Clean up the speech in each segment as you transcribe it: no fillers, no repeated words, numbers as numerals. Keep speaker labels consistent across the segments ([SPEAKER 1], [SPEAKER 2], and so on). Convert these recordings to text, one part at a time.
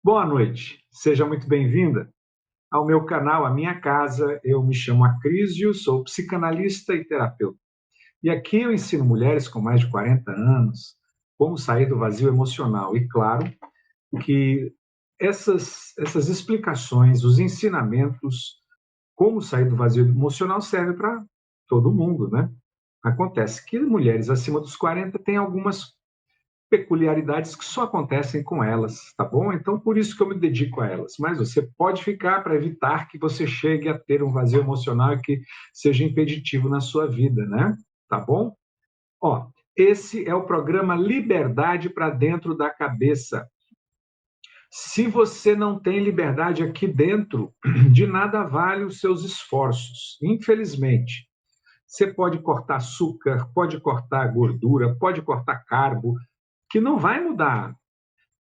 [SPEAKER 1] Boa noite, seja muito bem-vinda ao meu canal, à minha casa. Eu me chamo Acrísio, sou psicanalista e terapeuta. E aqui eu ensino mulheres com mais de 40 anos como sair do vazio emocional. E claro que essas explicações, os ensinamentos, como sair do vazio emocional servem para todo mundo, né? Acontece que mulheres acima dos 40 têm algumas peculiaridades que só acontecem com elas, tá bom? Então, por isso que eu me dedico a elas. Mas você pode ficar para evitar que você chegue a ter um vazio emocional que seja impeditivo na sua vida, né? Tá bom? Ó, esse é o programa Liberdade para Dentro da Cabeça. Se você não tem liberdade aqui dentro, de nada vale os seus esforços, infelizmente. Você pode cortar açúcar, pode cortar gordura, pode cortar carbo, que não vai mudar.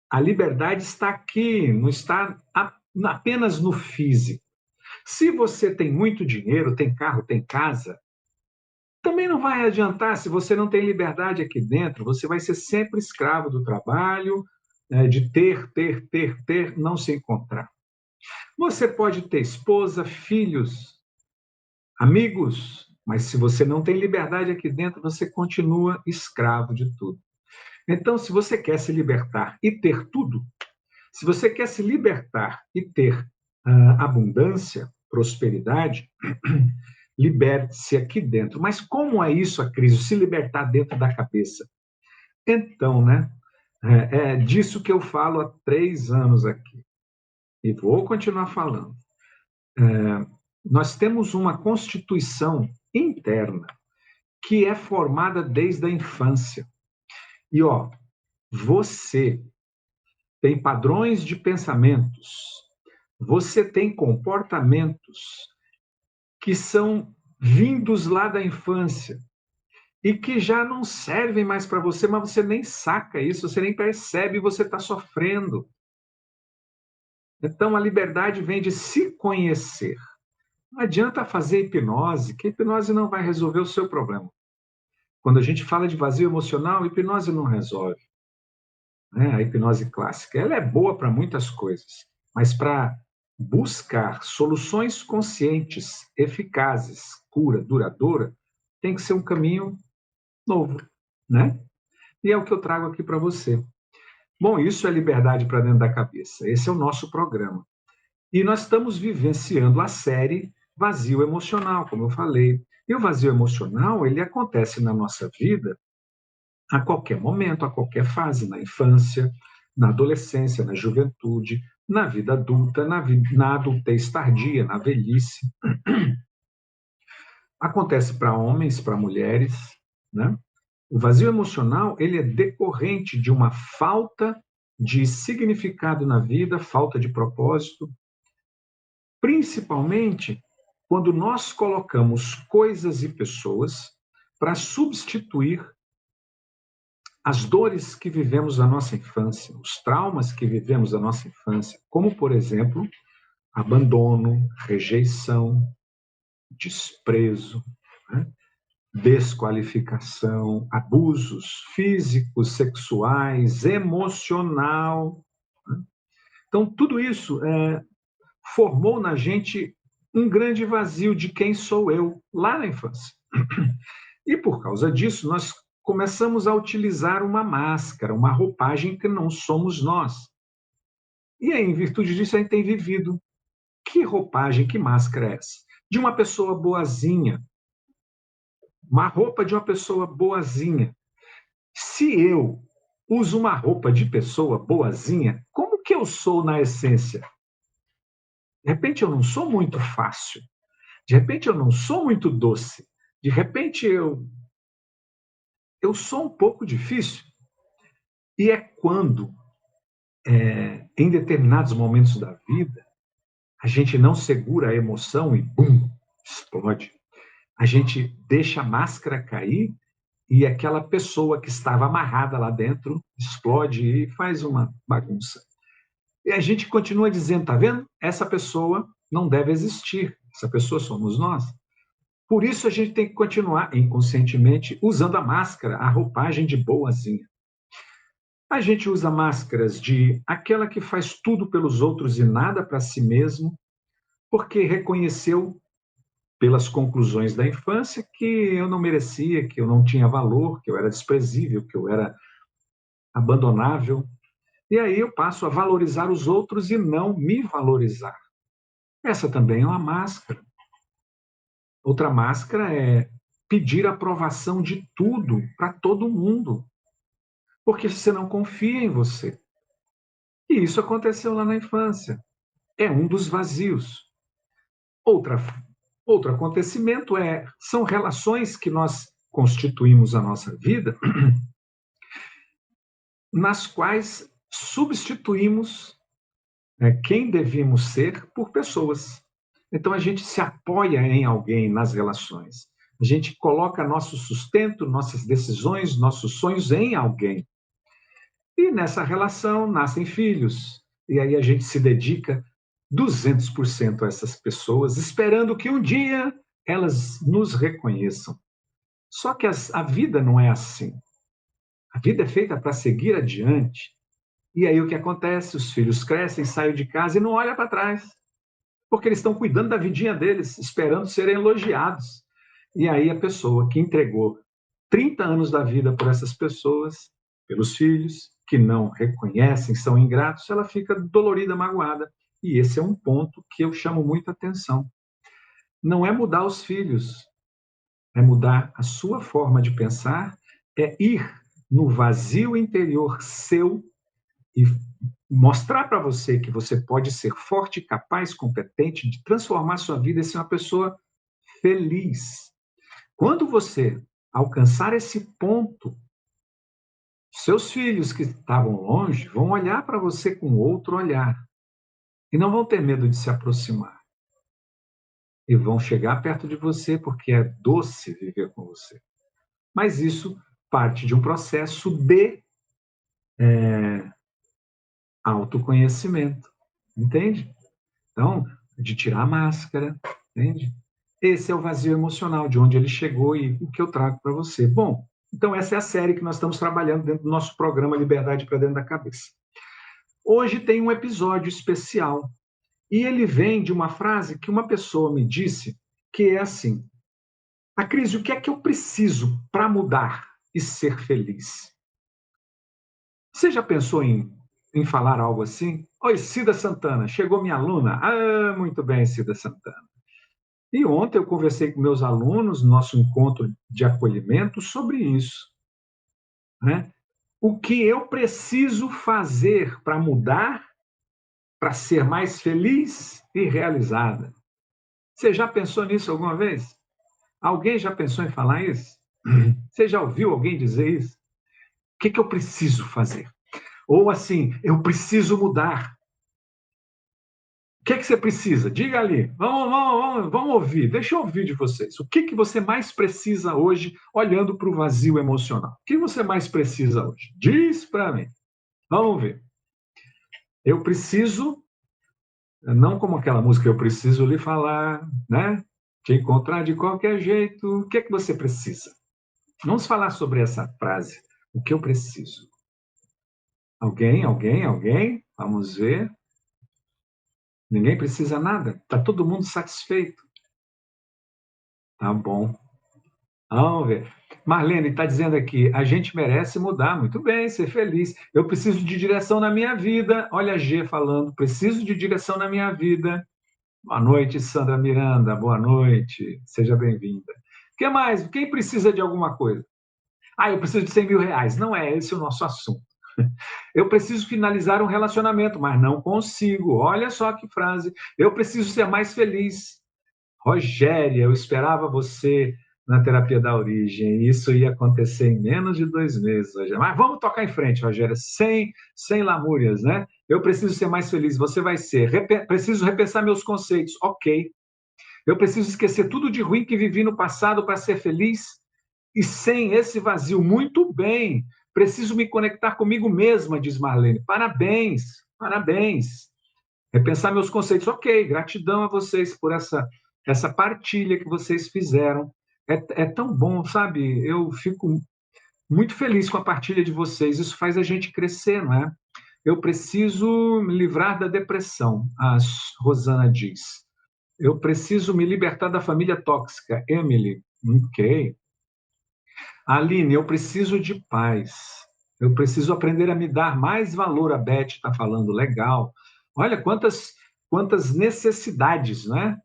[SPEAKER 1] A liberdade está aqui, não está apenas no físico. Se você tem muito dinheiro, tem carro, tem casa, também não vai adiantar se você não tem liberdade aqui dentro. Você vai ser sempre escravo do trabalho, de ter, não se encontrar. Você pode ter esposa, filhos, amigos, mas se você não tem liberdade aqui dentro, você continua escravo de tudo. Então, se você quer se libertar e ter tudo, se você quer se libertar e ter abundância, prosperidade, liberte-se aqui dentro. Mas como é isso, a crise? Se libertar dentro da cabeça? Então, né? É disso que eu falo há 3 anos aqui. E vou continuar falando. Nós temos uma constituição interna que é formada desde a infância. E, ó, você tem padrões de pensamentos, você tem comportamentos que são vindos lá da infância e que já não servem mais para você, mas você nem saca isso, você nem percebe, você está sofrendo. Então, a liberdade vem de se conhecer. Não adianta fazer hipnose, que a hipnose não vai resolver o seu problema. Quando a gente fala de vazio emocional, a hipnose não resolve, né? A hipnose clássica, ela é boa para muitas coisas, mas para buscar soluções conscientes, eficazes, cura, duradoura, tem que ser um caminho novo, né? E é o que eu trago aqui para você. Bom, isso é liberdade para dentro da cabeça. Esse é o nosso programa. E nós estamos vivenciando a série Vazio Emocional, como eu falei. E o vazio emocional, ele acontece na nossa vida a qualquer momento, a qualquer fase, na infância, na adolescência, na juventude, na vida adulta, na adultez tardia, na velhice. Acontece para homens, para mulheres, né? O vazio emocional, ele é decorrente de uma falta de significado na vida, falta de propósito, principalmente quando nós colocamos coisas e pessoas para substituir as dores que vivemos na nossa infância, os traumas que vivemos na nossa infância, como, por exemplo, abandono, rejeição, desprezo, né? Desqualificação, abusos físicos, sexuais, emocional. Né? Então, tudo isso formou na gente um grande vazio de quem sou eu lá na infância. E por causa disso, nós começamos a utilizar uma máscara, uma roupagem que não somos nós. E aí, em virtude disso, a gente tem vivido. Que roupagem, que máscara é essa? De uma pessoa boazinha, uma roupa de uma pessoa boazinha. Se eu uso uma roupa de pessoa boazinha, como que eu sou na essência? De repente eu não sou muito fácil. De repente eu não sou muito doce. De repente eu sou um pouco difícil. E é quando, em determinados momentos da vida, a gente não segura a emoção e, bum, explode. A gente deixa a máscara cair e aquela pessoa que estava amarrada lá dentro explode e faz uma bagunça. E a gente continua dizendo, tá vendo? Essa pessoa não deve existir. Essa pessoa somos nós. Por isso a gente tem que continuar inconscientemente usando a máscara, a roupagem de boazinha. A gente usa máscaras de aquela que faz tudo pelos outros e nada para si mesmo, porque reconheceu pelas conclusões da infância que eu não merecia, que eu não tinha valor, que eu era desprezível, que eu era abandonável. E aí eu passo a valorizar os outros e não me valorizar. Essa também é uma máscara. Outra máscara é pedir aprovação de tudo para todo mundo, porque você não confia em você. E isso aconteceu lá na infância. É um dos vazios. Outra, outro acontecimento são relações que nós constituímos a nossa vida, nas quais substituímos quem devíamos ser por pessoas. Então a gente se apoia em alguém nas relações. A gente coloca nosso sustento, nossas decisões, nossos sonhos em alguém. E nessa relação nascem filhos. E aí a gente se dedica 200% a essas pessoas, esperando que um dia elas nos reconheçam. Só que a vida não é assim. A vida é feita para seguir adiante. E aí o que acontece? Os filhos crescem, saem de casa e não olham para trás, porque eles estão cuidando da vidinha deles, esperando serem elogiados. E aí a pessoa que entregou 30 anos da vida por essas pessoas, pelos filhos, que não reconhecem, são ingratos, ela fica dolorida, magoada. E esse é um ponto que eu chamo muita atenção. Não é mudar os filhos, é mudar a sua forma de pensar, é ir no vazio interior seu e mostrar para você que você pode ser forte, capaz, competente de transformar sua vida e ser uma pessoa feliz. Quando você alcançar esse ponto, seus filhos que estavam longe vão olhar para você com outro olhar e não vão ter medo de se aproximar. E vão chegar perto de você porque é doce viver com você. Mas isso parte de um processo de autoconhecimento, entende? Então, de tirar a máscara, entende? Esse é o vazio emocional, de onde ele chegou e o que eu trago para você. Bom, então essa é a série que nós estamos trabalhando dentro do nosso programa Liberdade para Dentro da Cabeça. Hoje tem um episódio especial e ele vem de uma frase que uma pessoa me disse, que é assim: a Cris, o que é que eu preciso para mudar e ser feliz? Você já pensou em falar algo assim? Oi, Cida Santana, chegou minha aluna. Ah, muito bem, Cida Santana. E ontem eu conversei com meus alunos, no nosso encontro de acolhimento, sobre isso. Né? O que eu preciso fazer para mudar, para ser mais feliz e realizada? Você já pensou nisso alguma vez? Alguém já pensou em falar isso? Você já ouviu alguém dizer isso? O que eu preciso fazer? Ou assim, eu preciso mudar. O que você precisa? Diga ali. Vamos ouvir. Deixa eu ouvir de vocês. O que você mais precisa hoje, olhando para o vazio emocional? O que você mais precisa hoje? Diz para mim. Vamos ver. Eu preciso, não como aquela música, eu preciso lhe falar, né? Te encontrar de qualquer jeito. O que você precisa? Vamos falar sobre essa frase. O que eu preciso? Alguém? Vamos ver. Ninguém precisa nada. Está todo mundo satisfeito. Tá bom. Vamos ver. Marlene está dizendo aqui, a gente merece mudar. Muito bem, ser feliz. Eu preciso de direção na minha vida. Olha a G falando, preciso de direção na minha vida. Boa noite, Sandra Miranda. Boa noite. Seja bem-vinda. O que mais? Quem precisa de alguma coisa? Ah, eu preciso de 100 mil reais. Não é esse o nosso assunto. Eu preciso finalizar um relacionamento, mas não consigo. Olha só que frase. Eu preciso ser mais feliz. Rogéria, eu esperava você na terapia da origem. Isso ia acontecer em menos de 2 meses, Rogéria. Mas vamos tocar em frente, Rogéria, sem lamúrias, né? Eu preciso ser mais feliz, você vai ser. Preciso repensar meus conceitos, ok. Eu preciso esquecer tudo de ruim que vivi no passado para ser feliz e sem esse vazio. Muito bem. Preciso me conectar comigo mesma, diz Marlene. Parabéns, parabéns. Repensar meus conceitos. Ok, gratidão a vocês por essa partilha que vocês fizeram. É tão bom, sabe? Eu fico muito feliz com a partilha de vocês. Isso faz a gente crescer, não é? Eu preciso me livrar da depressão, a Rosana diz. Eu preciso me libertar da família tóxica, Emily. Ok. Aline, eu preciso de paz. Eu preciso aprender a me dar mais valor. A Beth está falando, legal. Olha quantas necessidades, né?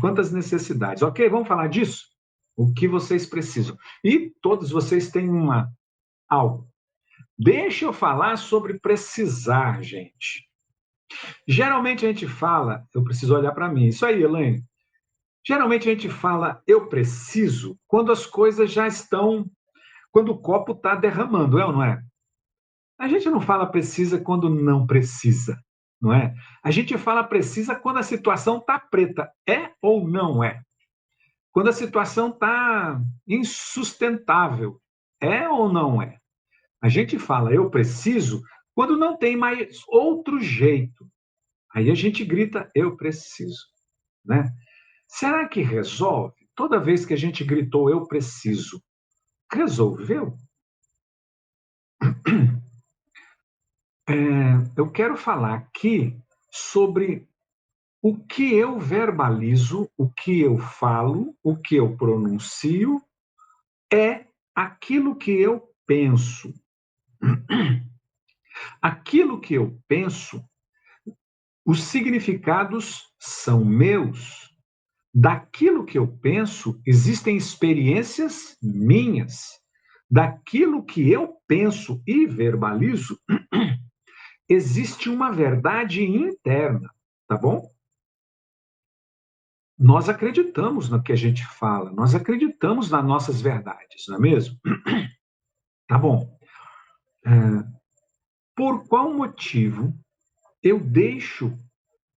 [SPEAKER 1] Quantas necessidades. Ok, vamos falar disso? O que vocês precisam. E todos vocês têm algo. Deixa eu falar sobre precisar, gente. Geralmente a gente fala, eu preciso olhar para mim. Isso aí, Elaine. Geralmente a gente fala, eu preciso, quando as coisas já estão, quando o copo está derramando, é ou não é? A gente não fala precisa quando não precisa, não é? A gente fala precisa quando a situação está preta, é ou não é? Quando a situação está insustentável, é ou não é? A gente fala eu preciso quando não tem mais outro jeito. Aí a gente grita eu preciso, né? Será que resolve? Toda vez que a gente gritou eu preciso, resolveu? Eu quero falar aqui sobre o que eu verbalizo, o que eu falo, o que eu pronuncio, é aquilo que eu penso. Aquilo que eu penso, os significados são meus. Daquilo que eu penso, existem experiências minhas. Daquilo que eu penso e verbalizo, existe uma verdade interna, tá bom? Nós acreditamos no que a gente fala, nós acreditamos nas nossas verdades, não é mesmo? Tá bom. Por qual motivo eu deixo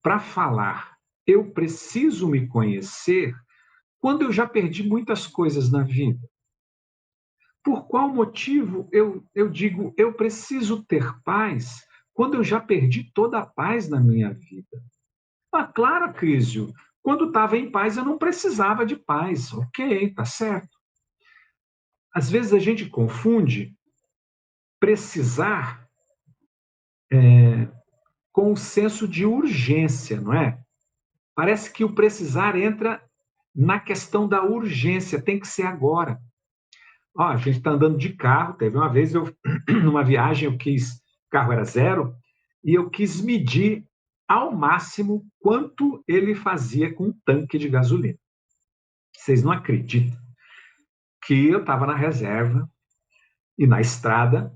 [SPEAKER 1] para falar eu preciso me conhecer quando eu já perdi muitas coisas na vida? Por qual motivo eu digo eu preciso ter paz quando eu já perdi toda a paz na minha vida? Ah, claro, Crísio, quando estava em paz eu não precisava de paz. Ok, tá certo. Às vezes a gente confunde precisar com o senso de urgência, não é? Parece que o precisar entra na questão da urgência, tem que ser agora. Ó, a gente está andando de carro, teve uma vez numa viagem, o carro era zero, e eu quis medir ao máximo quanto ele fazia com um tanque de gasolina. Vocês não acreditam que eu estava na reserva e na estrada,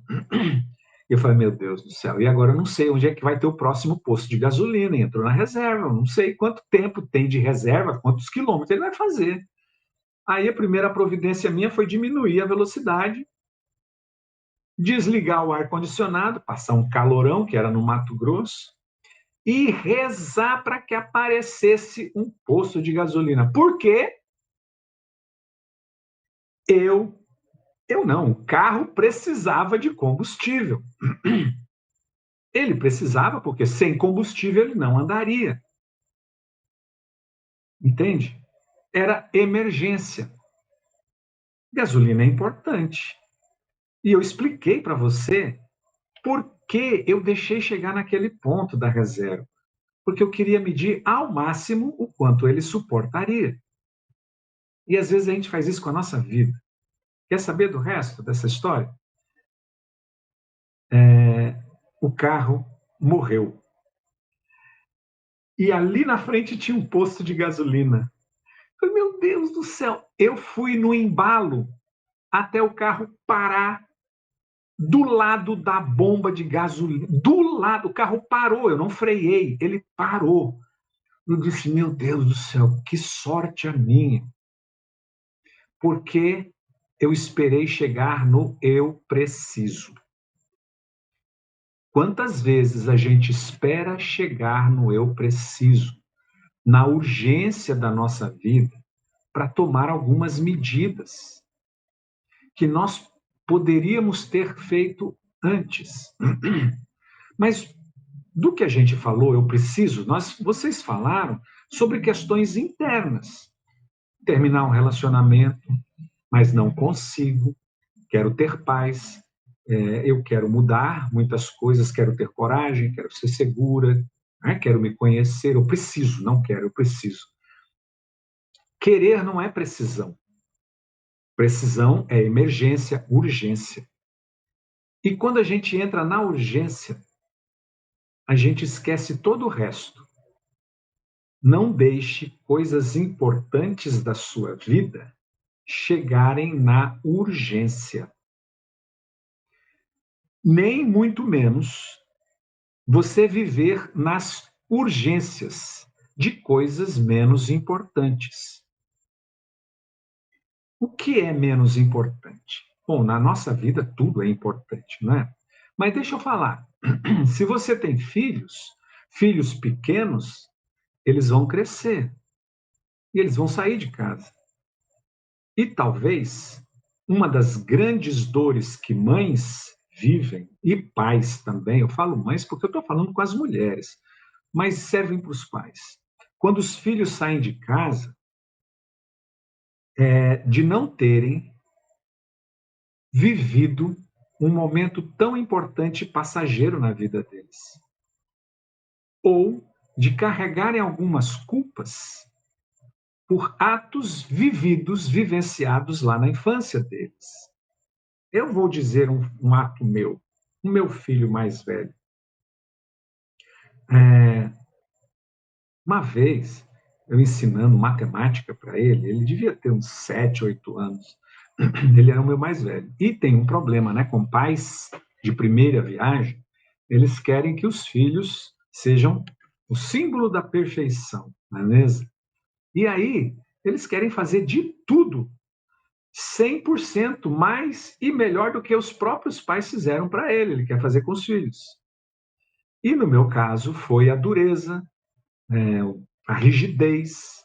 [SPEAKER 1] e eu falei, meu Deus do céu, e agora eu não sei onde é que vai ter o próximo posto de gasolina, entrou na reserva, eu não sei quanto tempo tem de reserva, quantos quilômetros ele vai fazer. Aí a primeira providência minha foi diminuir a velocidade, desligar o ar-condicionado, passar um calorão, que era no Mato Grosso, e rezar para que aparecesse um posto de gasolina. Por quê? Eu não, o carro precisava de combustível. Ele precisava, porque sem combustível ele não andaria. Entende? Era emergência. Gasolina é importante. E eu expliquei para você por que eu deixei chegar naquele ponto da reserva. Porque eu queria medir ao máximo o quanto ele suportaria. E às vezes a gente faz isso com a nossa vida. Quer saber do resto dessa história? O carro morreu. E ali na frente tinha um posto de gasolina. Eu falei, meu Deus do céu, eu fui no embalo até o carro parar do lado da bomba de gasolina. Do lado, o carro parou, eu não freiei, ele parou. Eu disse, meu Deus do céu, que sorte a minha. Porque eu esperei chegar no eu preciso. Quantas vezes a gente espera chegar no eu preciso, na urgência da nossa vida, para tomar algumas medidas que nós poderíamos ter feito antes. Mas do que a gente falou, eu preciso, vocês falaram sobre questões internas. Terminar um relacionamento, mas não consigo. quero ter paz, eu quero mudar muitas coisas, quero ter coragem, quero ser segura, né? Quero me conhecer, eu preciso, não quero, eu preciso. Querer não é precisão. Precisão é emergência, urgência. E quando a gente entra na urgência, a gente esquece todo o resto. Não deixe coisas importantes da sua vida chegarem na urgência. Nem muito menos você viver nas urgências de coisas menos importantes. O que é menos importante? Bom, na nossa vida tudo é importante, não é? Mas deixa eu falar. Se você tem filhos, filhos pequenos, eles vão crescer e eles vão sair de casa. E talvez uma das grandes dores que mães vivem, e pais também, eu falo mães porque eu estou falando com as mulheres, mas servem para os pais. Quando os filhos saem de casa, de não terem vivido um momento tão importante e passageiro na vida deles. Ou de carregarem algumas culpas por atos vividos, vivenciados lá na infância deles. Eu vou dizer um ato meu, o meu filho mais velho. Uma vez, eu ensinando matemática para ele, ele devia ter uns 7, 8 anos, ele era o meu mais velho. E tem um problema, né, com pais de primeira viagem, eles querem que os filhos sejam o símbolo da perfeição, não é mesmo? E aí, eles querem fazer de tudo 100% mais e melhor do que os próprios pais fizeram para ele quer fazer com os filhos. E no meu caso foi a dureza, a rigidez.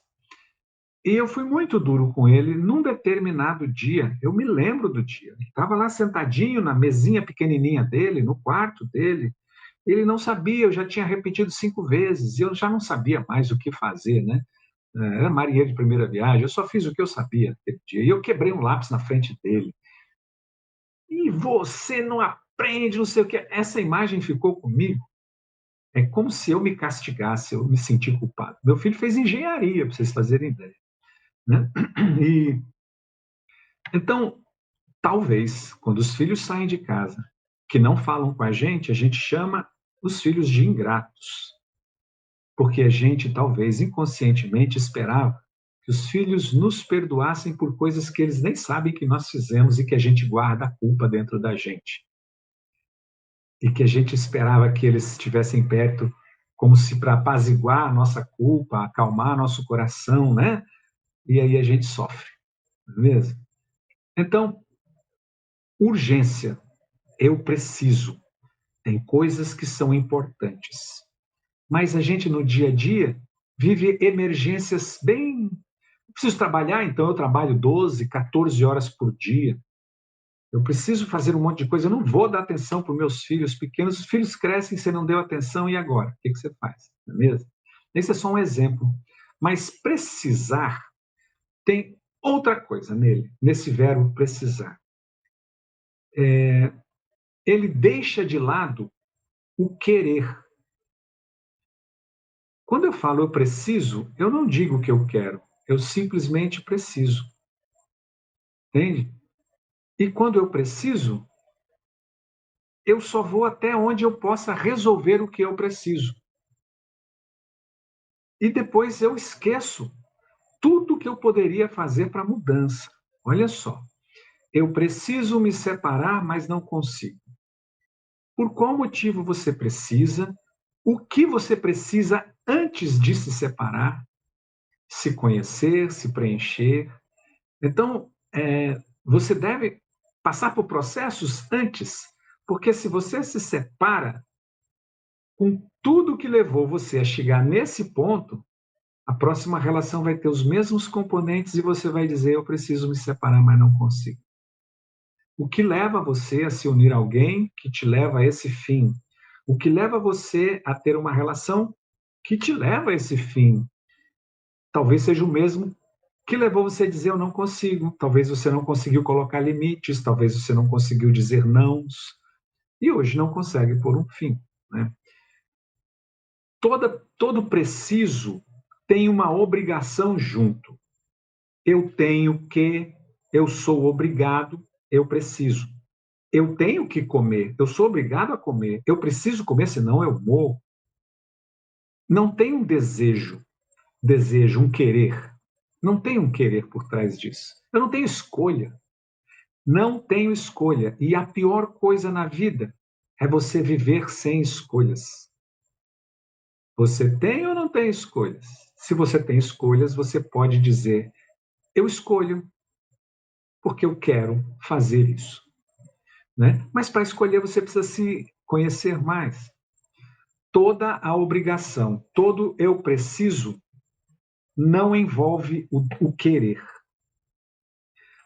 [SPEAKER 1] E eu fui muito duro com ele num determinado dia. Eu me lembro do dia. Ele estava lá sentadinho na mesinha pequenininha dele, no quarto dele. Ele não sabia, eu já tinha repetido 5 vezes, e eu já não sabia mais o que fazer, né? Era marinheiro de primeira viagem, eu só fiz o que eu sabia aquele dia. E eu quebrei um lápis na frente dele. E você não aprende, não sei o que. Essa imagem ficou comigo. É como se eu me castigasse, eu me senti culpado. Meu filho fez engenharia, para vocês fazerem ideia. Né? E, então, talvez, quando os filhos saem de casa, que não falam com a gente chama os filhos de ingratos. Porque a gente, talvez, inconscientemente esperava que os filhos nos perdoassem por coisas que eles nem sabem que nós fizemos e que a gente guarda a culpa dentro da gente. E que a gente esperava que eles estivessem perto como se para apaziguar a nossa culpa, acalmar nosso coração, né? E aí a gente sofre, não é mesmo? Então, urgência, eu preciso. Tem coisas que são importantes. Mas a gente no dia a dia vive emergências bem. Eu preciso trabalhar, então eu trabalho 12, 14 horas por dia. Eu preciso fazer um monte de coisa, eu não vou dar atenção para os meus filhos pequenos. Os filhos crescem, você não deu atenção, e agora? O que você faz? Não é mesmo? Esse é só um exemplo. Mas precisar tem outra coisa nele, nesse verbo precisar. Ele deixa de lado o querer. Quando eu falo eu preciso, eu não digo o que eu quero, eu simplesmente preciso. Entende? E quando eu preciso, eu só vou até onde eu possa resolver o que eu preciso. E depois eu esqueço tudo que eu poderia fazer para mudança. Olha só, eu preciso me separar, mas não consigo. Por qual motivo você precisa? O que você precisa antes de se separar? Se conhecer, se preencher. Então, você deve passar por processos antes, porque se você se separa, com tudo que levou você a chegar nesse ponto, a próxima relação vai ter os mesmos componentes e você vai dizer: eu preciso me separar, mas não consigo. O que leva você a se unir a alguém que te leva a esse fim? O que leva você a ter uma relação que te leva a esse fim? Talvez seja o mesmo que levou você a dizer eu não consigo. Talvez você não conseguiu colocar limites, talvez você não conseguiu dizer nãos, e hoje não consegue pôr um fim, né? Todo preciso tem uma obrigação junto. Eu tenho que, eu sou obrigado, eu preciso. Eu tenho que comer, eu sou obrigado a comer, eu preciso comer, senão eu morro. Não tem um desejo, um querer. Não tem um querer por trás disso. Eu não tenho escolha. Não tenho escolha. E a pior coisa na vida é você viver sem escolhas. Você tem ou não tem escolhas? Se você tem escolhas, você pode dizer: eu escolho, porque eu quero fazer isso. Né? Mas para escolher, você precisa se conhecer mais. Toda a obrigação, todo eu preciso, não envolve o querer.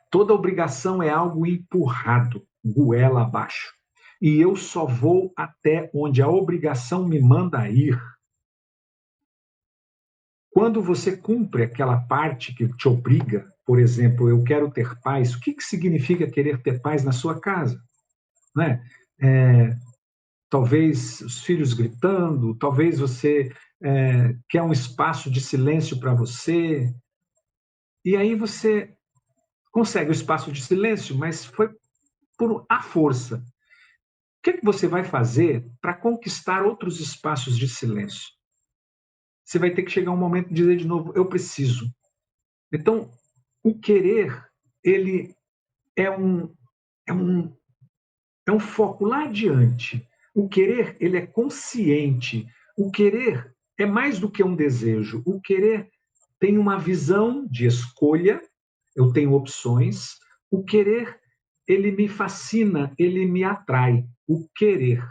[SPEAKER 1] Toda obrigação é algo empurrado, goela abaixo. E eu só vou até onde a obrigação me manda ir. Quando você cumpre aquela parte que te obriga, por exemplo, eu quero ter paz, o que significa querer ter paz na sua casa? Né? Talvez os filhos gritando, talvez você quer um espaço de silêncio para você, e aí você consegue o espaço de silêncio, mas foi por à força. O que você vai fazer para conquistar outros espaços de silêncio? Você vai ter que chegar um momento de dizer de novo, eu preciso. Então, o querer, ele é é um, é um foco lá adiante. O querer, ele é consciente. O querer é mais do que um desejo. O querer tem uma visão de escolha, eu tenho opções. O querer, ele me fascina, ele me atrai. O querer.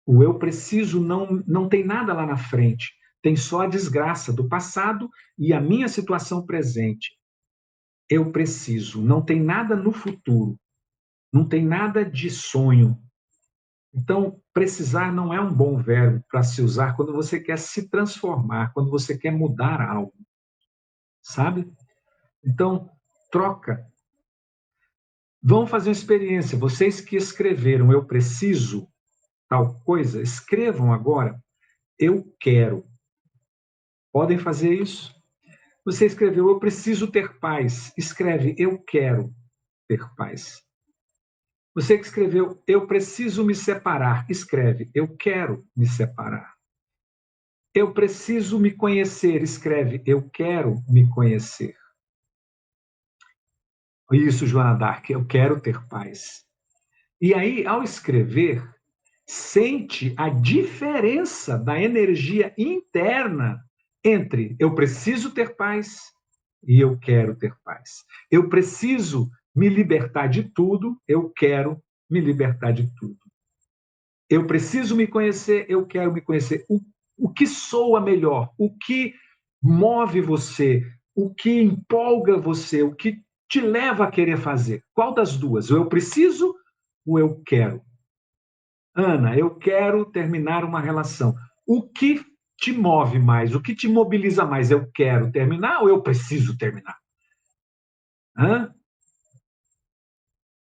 [SPEAKER 1] O eu preciso não tem nada lá na frente. Tem só a desgraça do passado e a minha situação presente. Eu preciso. Não tem nada no futuro. Não tem nada de sonho. Então, precisar não é um bom verbo para se usar quando você quer se transformar, quando você quer mudar algo, sabe? Então, troca. Vamos fazer uma experiência. Vocês que escreveram eu preciso tal coisa, escrevam agora eu quero. Podem fazer isso? Você escreveu eu preciso ter paz. Escreve eu quero ter paz. Você que escreveu eu preciso me separar. Escreve eu quero me separar. Eu preciso me conhecer. Escreve eu quero me conhecer. Isso, Joana d'Arc, eu quero ter paz. E aí, ao escrever, sente a diferença da energia interna entre eu preciso ter paz e eu quero ter paz. Eu preciso me libertar de tudo, eu quero me libertar de tudo. Eu preciso me conhecer, eu quero me conhecer. O que soa melhor? O que move você? O que empolga você? O que te leva a querer fazer? Qual das duas? O eu preciso ou eu quero? Ana, eu quero terminar uma relação. O que te move mais? O que te mobiliza mais? Eu quero terminar ou eu preciso terminar? Hã?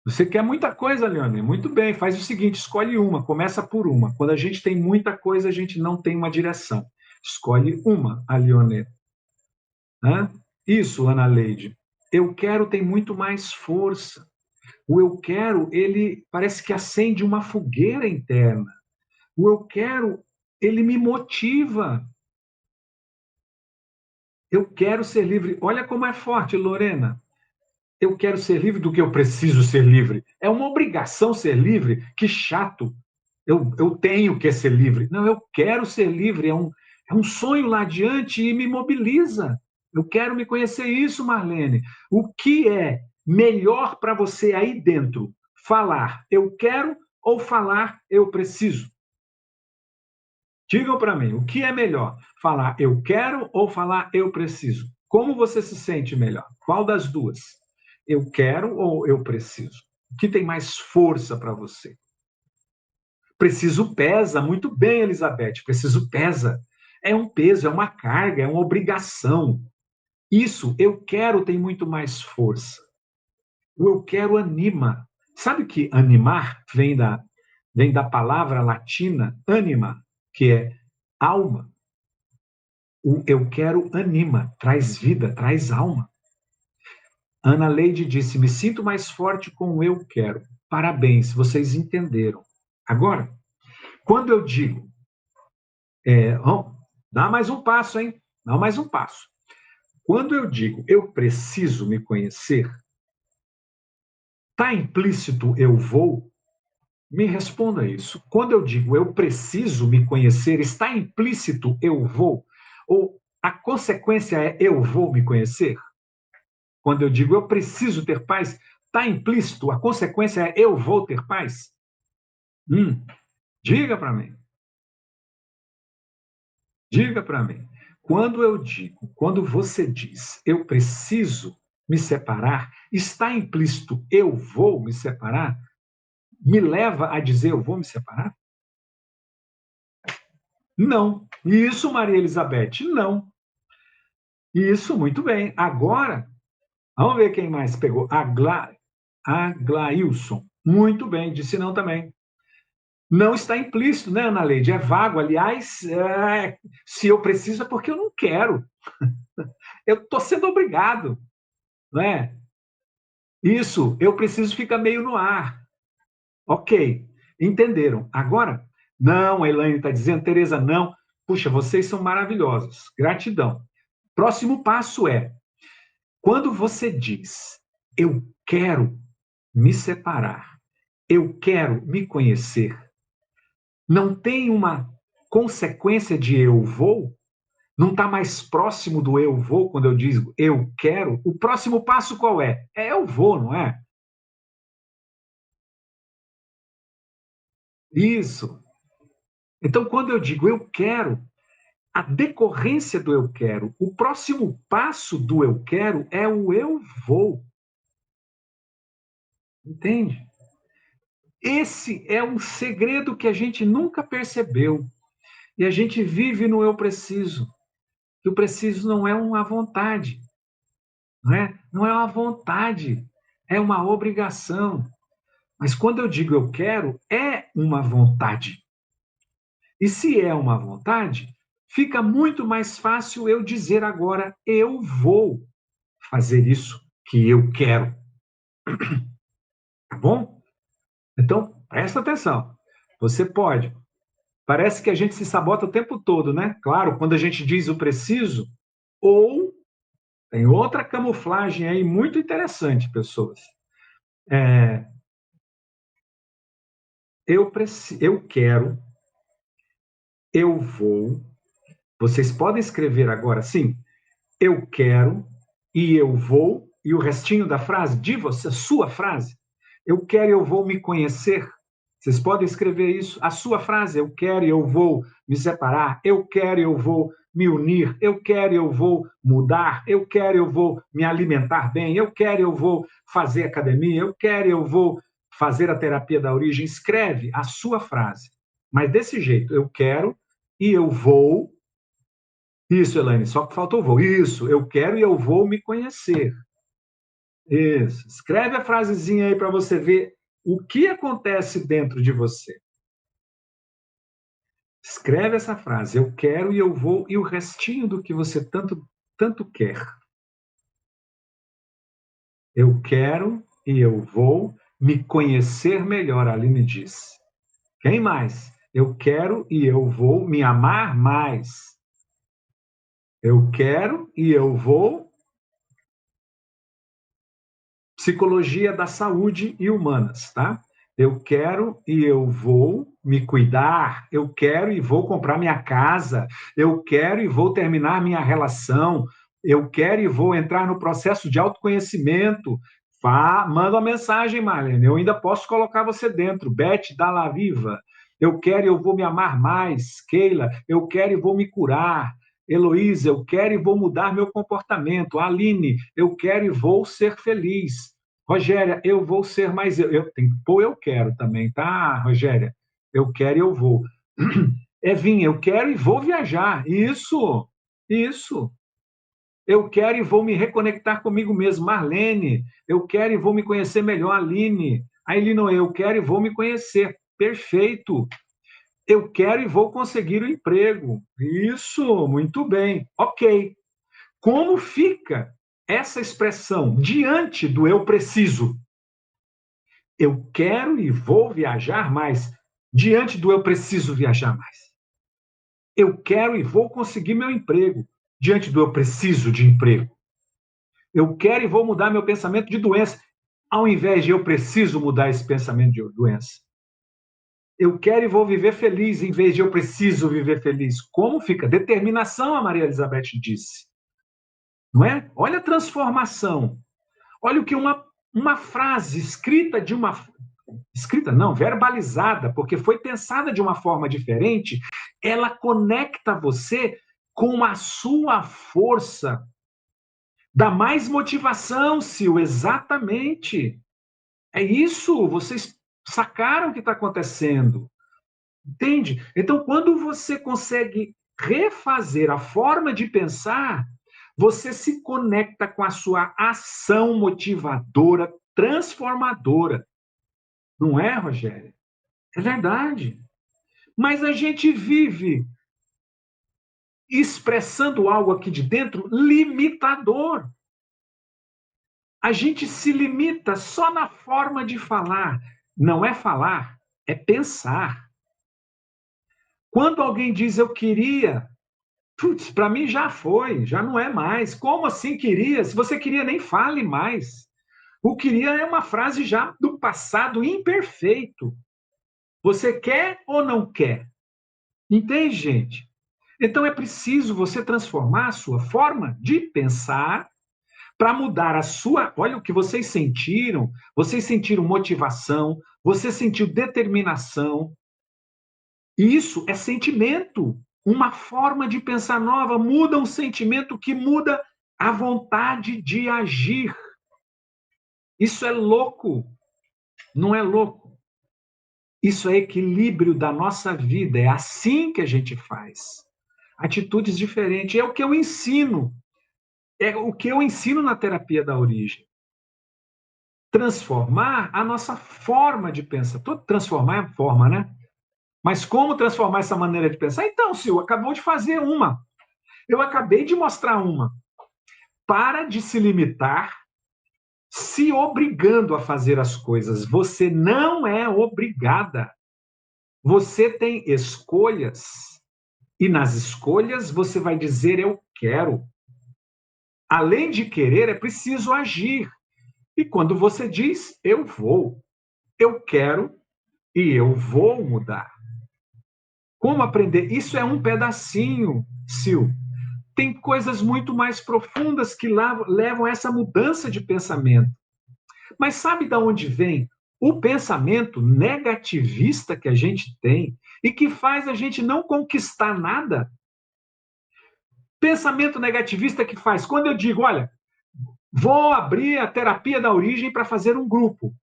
[SPEAKER 1] Você quer muita coisa, Leone? Muito bem, faz o seguinte: escolhe uma, começa por uma. Quando a gente tem muita coisa, a gente não tem uma direção. Escolhe uma, a Leone. Hã? Isso, Ana Leide. Eu quero tem muito mais força. O eu quero, ele parece que acende uma fogueira interna. O eu quero, ele me motiva. Eu quero ser livre. Olha como é forte, Lorena. Eu quero ser livre do que eu preciso ser livre. É uma obrigação ser livre. Que chato. Eu tenho que ser livre. Não, eu quero ser livre. É um sonho lá adiante e me mobiliza. Eu quero me conhecer isso, Marlene. O que é melhor para você aí dentro? Falar eu quero ou falar eu preciso? Digam para mim, o que é melhor? Falar eu quero ou falar eu preciso? Como você se sente melhor? Qual das duas? Eu quero ou eu preciso? O que tem mais força para você? Preciso pesa, muito bem, Elizabeth. Preciso pesa. É um peso, é uma carga, é uma obrigação. Isso, eu quero, tem muito mais força. O eu quero anima. Sabe que animar vem da palavra latina anima, que é alma. O eu quero anima, traz vida, traz alma. Ana Leide disse: me sinto mais forte com o eu quero. Parabéns, vocês entenderam. Agora, quando eu digo, dá mais um passo, hein? Dá mais um passo. Quando eu digo eu preciso me conhecer, está implícito eu vou? Me responda isso. Quando eu digo eu preciso me conhecer, está implícito eu vou? Ou a consequência é eu vou me conhecer? Quando eu digo eu preciso ter paz, está implícito, a consequência é eu vou ter paz? Diga para mim. Diga para mim. Quando você diz eu preciso me separar, está implícito eu vou me separar? Me leva a dizer eu vou me separar? Não. Isso, Maria Elizabeth, não. Isso, muito bem. Agora, vamos ver quem mais pegou. Aglailson. Muito bem, disse não também. Não está implícito, né, Ana Leide? É vago. Aliás, se eu preciso é porque eu não quero. Eu estou sendo obrigado, não é? Isso, eu preciso ficar meio no ar. Ok, entenderam. Agora, não, a Elaine está dizendo, Tereza, não. Puxa, vocês são maravilhosos. Gratidão. Próximo passo é, quando você diz, eu quero me separar, eu quero me conhecer, não tem uma consequência de eu vou? Não está mais próximo do eu vou quando eu digo eu quero? O próximo passo qual é? É eu vou, não é? Isso. Então, quando eu digo eu quero, a decorrência do eu quero, o próximo passo do eu quero é o eu vou. Entende? Esse é um segredo que a gente nunca percebeu. E a gente vive no eu preciso. Que o preciso não é uma vontade, não é? Não é uma vontade, é uma obrigação. Mas quando eu digo eu quero, é uma vontade. E se é uma vontade, fica muito mais fácil eu dizer agora eu vou fazer isso que eu quero. Tá bom? Então, presta atenção. Você pode. Parece que a gente se sabota o tempo todo, né? Claro, quando a gente diz o preciso, ou tem outra camuflagem aí muito interessante, pessoas. É, eu quero, eu vou. Vocês podem escrever agora, sim, eu quero e eu vou, e o restinho da frase, de você, sua frase. Eu quero e eu vou me conhecer. Vocês podem escrever isso, a sua frase, eu quero e eu vou me separar, eu quero e eu vou me unir, eu quero e eu vou mudar, eu quero e eu vou me alimentar bem, eu quero e eu vou fazer academia, eu quero e eu vou fazer a terapia da origem. Escreve a sua frase, mas desse jeito, eu quero e eu vou. Isso, Elaine, só que faltou o vou. Isso, eu quero e eu vou me conhecer. Isso. Escreve a frasezinha aí para você ver o que acontece dentro de você. Escreve essa frase, eu quero e eu vou, e o restinho do que você tanto quer. Eu quero e eu vou me conhecer melhor, a Aline diz. Quem mais? Eu quero e eu vou me amar mais. Eu quero e eu vou. Psicologia da saúde e humanas, tá? Eu quero e eu vou me cuidar, eu quero e vou comprar minha casa, eu quero e vou terminar minha relação, eu quero e vou entrar no processo de autoconhecimento. Manda uma mensagem, Marlene, eu ainda posso colocar você dentro. Beth Dalla Viva, eu quero e eu vou me amar mais. Keila, eu quero e vou me curar. Heloísa, eu quero e vou mudar meu comportamento. Aline, eu quero e vou ser feliz. Rogéria, eu vou ser mais eu. Tem que pôr eu quero também, tá, Rogéria? Eu quero e eu vou. Evinha, eu quero e vou viajar. Isso, isso. Eu quero e vou me reconectar comigo mesmo. Marlene, eu quero e vou me conhecer melhor. Aline, eu quero e vou me conhecer. Perfeito. Eu quero e vou conseguir o emprego. Isso, muito bem. Ok. Como fica essa expressão diante do eu preciso? Eu quero e vou viajar mais. Diante do eu preciso viajar mais. Eu quero e vou conseguir meu emprego. Diante do eu preciso de emprego. Eu quero e vou mudar meu pensamento de doença, ao invés de eu preciso mudar esse pensamento de doença. Eu quero e vou viver feliz, em vez de eu preciso viver feliz. Como fica? Determinação, a Maria Elizabeth disse. Não é? Olha a transformação. Olha o que uma frase escrita de uma. Escrita não, verbalizada, porque foi pensada de uma forma diferente, ela conecta você com a sua força. Dá mais motivação, Sil, exatamente. É isso, vocês sacaram o que está acontecendo. Entende? Então, quando você consegue refazer a forma de pensar, você se conecta com a sua ação motivadora, transformadora. Não é, Rogério? É verdade. Mas a gente vive expressando algo aqui de dentro limitador. A gente se limita só na forma de falar. Não é falar, é pensar. Quando alguém diz eu queria, putz, para mim já foi, já não é mais. Como assim queria? Se você queria, nem fale mais. O queria é uma frase já do passado imperfeito. Você quer ou não quer? Entende, gente? Então é preciso você transformar a sua forma de pensar para mudar a sua. Olha o que vocês sentiram motivação, você sentiu determinação. E isso é sentimento, uma forma de pensar nova, muda um sentimento que muda a vontade de agir. Isso é louco, não é louco? Isso é equilíbrio da nossa vida, é assim que a gente faz. Atitudes diferentes, é o que eu ensino, é o que eu ensino na terapia da origem. Transformar a nossa forma de pensar. Transformar é a forma, né? Mas como transformar essa maneira de pensar? Então, Sil, acabou de fazer uma. Eu acabei de mostrar uma. Para de se limitar, se obrigando a fazer as coisas. Você não é obrigada. Você tem escolhas. E nas escolhas você vai dizer eu quero. Além de querer, é preciso agir. E quando você diz eu vou, eu quero e eu vou mudar. Como aprender? Isso é um pedacinho, Sil. Tem coisas muito mais profundas que levam a essa mudança de pensamento. Mas sabe de onde vem o pensamento negativista que a gente tem e que faz a gente não conquistar nada? Pensamento negativista que faz, quando eu digo, olha, vou abrir a terapia da origem para fazer um grupo.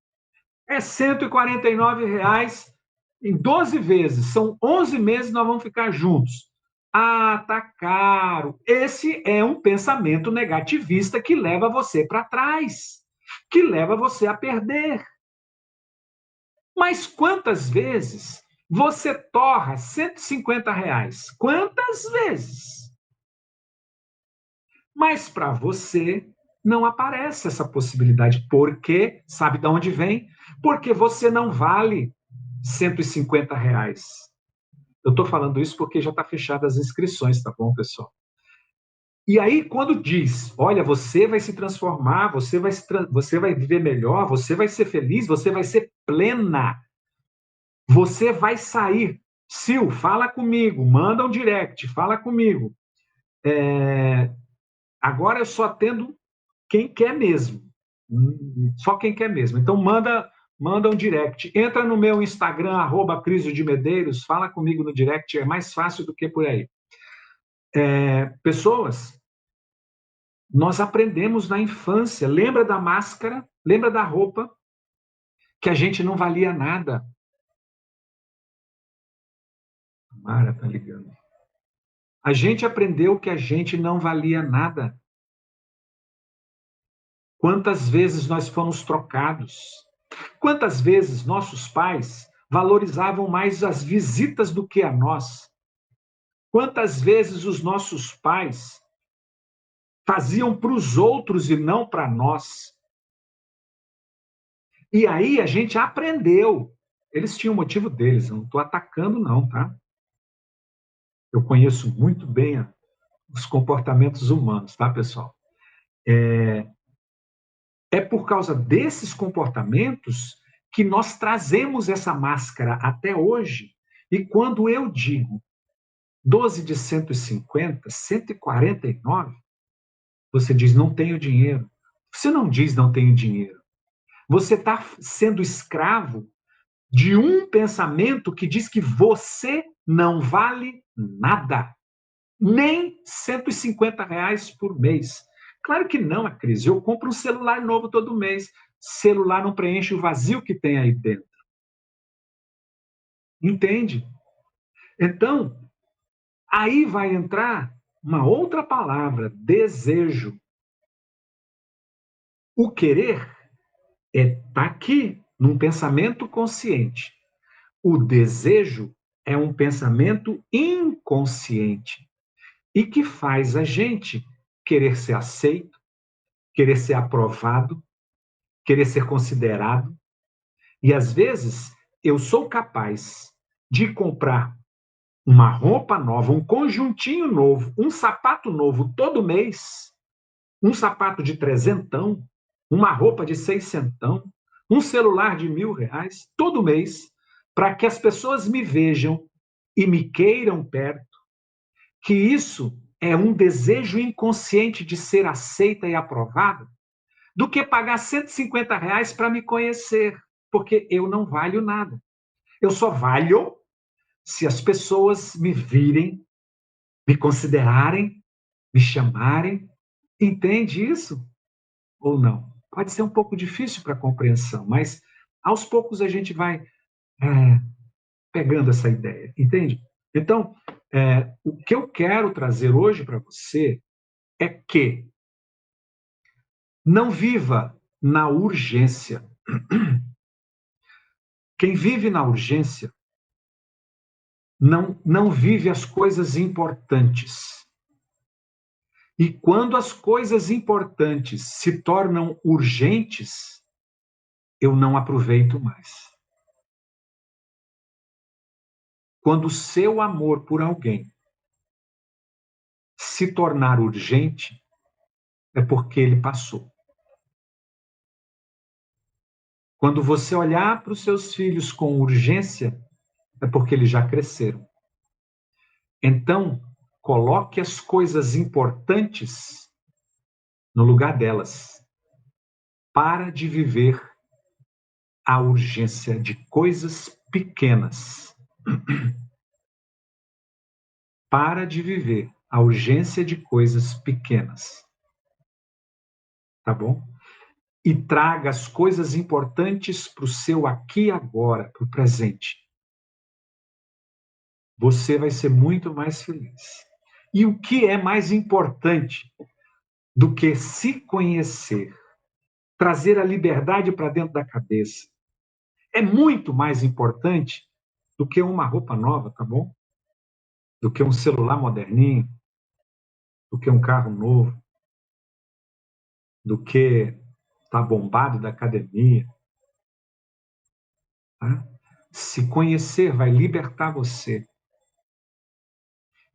[SPEAKER 1] É R$ 149 em 12 vezes. São 11 meses nós vamos ficar juntos. Ah, tá caro. Esse é um pensamento negativista que leva você para trás, que leva você a perder. Mas quantas vezes você torra R$ 150? Quantas vezes? Mas para você não aparece essa possibilidade. Por quê? Sabe de onde vem? Porque você não vale R$ 150. Eu estou falando isso porque já está fechadas as inscrições, tá bom, pessoal? E aí, quando diz, olha, você vai se transformar, você vai viver melhor, você vai ser feliz, você vai ser plena, você vai sair. Sil, fala comigo, manda um direct, fala comigo. Agora eu só atendo quem quer mesmo. Só quem quer mesmo. Então manda um direct. Entra no meu Instagram, @Crisio de Medeiros, fala comigo no direct, é mais fácil do que por aí. Pessoas, nós aprendemos na infância, lembra da máscara, lembra da roupa, que a gente não valia nada. A Mara tá ligando. A gente aprendeu que a gente não valia nada. Quantas vezes nós fomos trocados? Quantas vezes nossos pais valorizavam mais as visitas do que a nós? Quantas vezes os nossos pais faziam para os outros e não para nós? E aí a gente aprendeu. Eles tinham o motivo deles, eu não estou atacando, não, tá? Eu conheço muito bem os comportamentos humanos, tá, pessoal? É por causa desses comportamentos que nós trazemos essa máscara até hoje. E quando eu digo 12 de 150, 149, você diz, não tenho dinheiro. Você não diz, não tenho dinheiro. Você está sendo escravo de um pensamento que diz que você não vale nada, nem R$ 150 por mês. Claro que não, a crise. Eu compro um celular novo todo mês. Celular não preenche o vazio que tem aí dentro. Entende? Então, aí vai entrar uma outra palavra, desejo. O querer tá aqui, num pensamento consciente. O desejo é um pensamento inconsciente e que faz a gente querer ser aceito, querer ser aprovado, querer ser considerado. E às vezes eu sou capaz de comprar uma roupa nova, um conjuntinho novo, um sapato novo todo mês, um sapato de trezentão, uma roupa de seiscentão, um celular de R$ 1.000 todo mês, para que as pessoas me vejam e me queiram perto, que isso é um desejo inconsciente de ser aceita e aprovada, do que pagar R$ 150 para me conhecer, porque eu não valho nada. Eu só valho se as pessoas me virem, me considerarem, me chamarem. Entende isso? Ou não? Pode ser um pouco difícil para a compreensão, mas aos poucos a gente vai pegando essa ideia, entende? Então, o que eu quero trazer hoje para você é que não viva na urgência. Quem vive na urgência não vive as coisas importantes. E quando as coisas importantes se tornam urgentes, eu não aproveito mais. Quando o seu amor por alguém se tornar urgente, é porque ele passou. Quando você olhar para os seus filhos com urgência, é porque eles já cresceram. Então, coloque as coisas importantes no lugar delas. Para de viver a urgência de coisas pequenas. Para de viver a urgência de coisas pequenas. Tá bom? E traga as coisas importantes para o seu aqui e agora, para o presente. Você vai ser muito mais feliz. E o que é mais importante do que se conhecer, trazer a liberdade para dentro da cabeça? É muito mais importante do que uma roupa nova, tá bom? Do que um celular moderninho, do que um carro novo, do que estar bombado da academia. Tá? Se conhecer vai libertar você.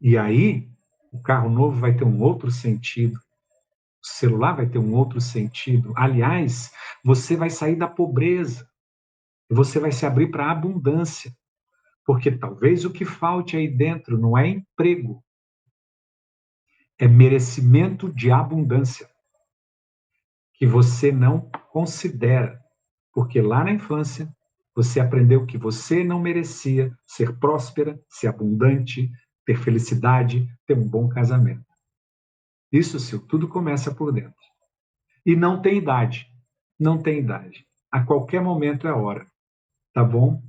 [SPEAKER 1] E aí, o carro novo vai ter um outro sentido. O celular vai ter um outro sentido. Aliás, você vai sair da pobreza. Você vai se abrir para a abundância. Porque talvez o que falte aí dentro não é emprego, é merecimento de abundância, que você não considera. Porque lá na infância, você aprendeu que você não merecia ser próspera, ser abundante, ter felicidade, ter um bom casamento. Isso, Sil, tudo começa por dentro. E não tem idade. Não tem idade. A qualquer momento é hora. Tá bom?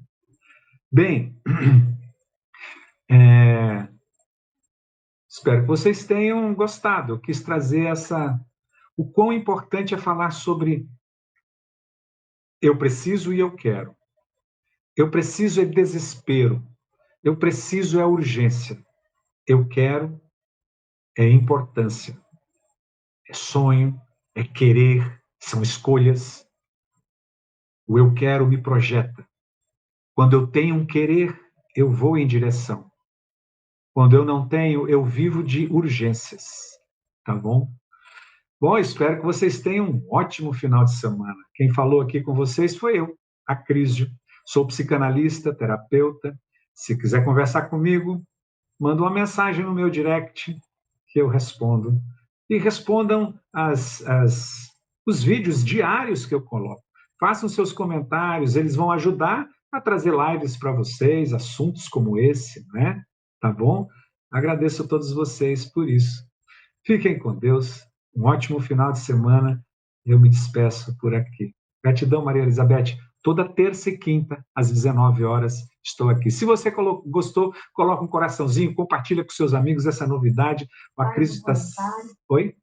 [SPEAKER 1] Bem, espero que vocês tenham gostado. Eu quis trazer o quão importante é falar sobre eu preciso e eu quero. Eu preciso é desespero. Eu preciso é urgência. Eu quero é importância. É sonho, é querer, são escolhas. O eu quero me projeta. Quando eu tenho um querer, eu vou em direção. Quando eu não tenho, eu vivo de urgências. Tá bom? Bom, espero que vocês tenham um ótimo final de semana. Quem falou aqui com vocês foi eu, Acrísio. Sou psicanalista, terapeuta. Se quiser conversar comigo, manda uma mensagem no meu direct que eu respondo. E respondam os vídeos diários que eu coloco. Façam seus comentários, eles vão ajudar a trazer lives para vocês, assuntos como esse, né? Tá bom? Agradeço a todos vocês por isso. Fiquem com Deus, um ótimo final de semana. Eu me despeço por aqui. Gratidão, Maria Elizabeth. Toda terça e quinta, às 19 horas, estou aqui. Se você gostou, coloca um coraçãozinho, compartilha com seus amigos essa novidade. A Cris está... Oi?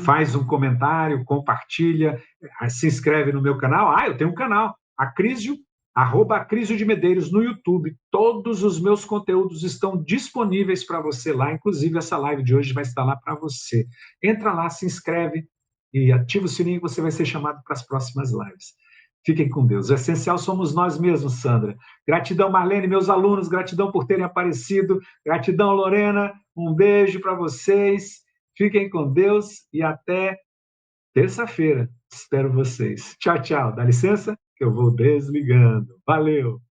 [SPEAKER 1] Faz um comentário, compartilha, se inscreve no meu canal. Ah, eu tenho um canal, Acrísio, @Acrísio de Medeiros no YouTube. Todos os meus conteúdos estão disponíveis para você lá, inclusive essa live de hoje vai estar lá para você. Entra lá, se inscreve e ativa o sininho que você vai ser chamado para as próximas lives. Fiquem com Deus. O essencial somos nós mesmos, Sandra. Gratidão, Marlene, meus alunos, gratidão por terem aparecido. Gratidão, Lorena. Um beijo para vocês. Fiquem com Deus e até terça-feira. Espero vocês. Tchau, tchau. Dá licença que eu vou desligando. Valeu!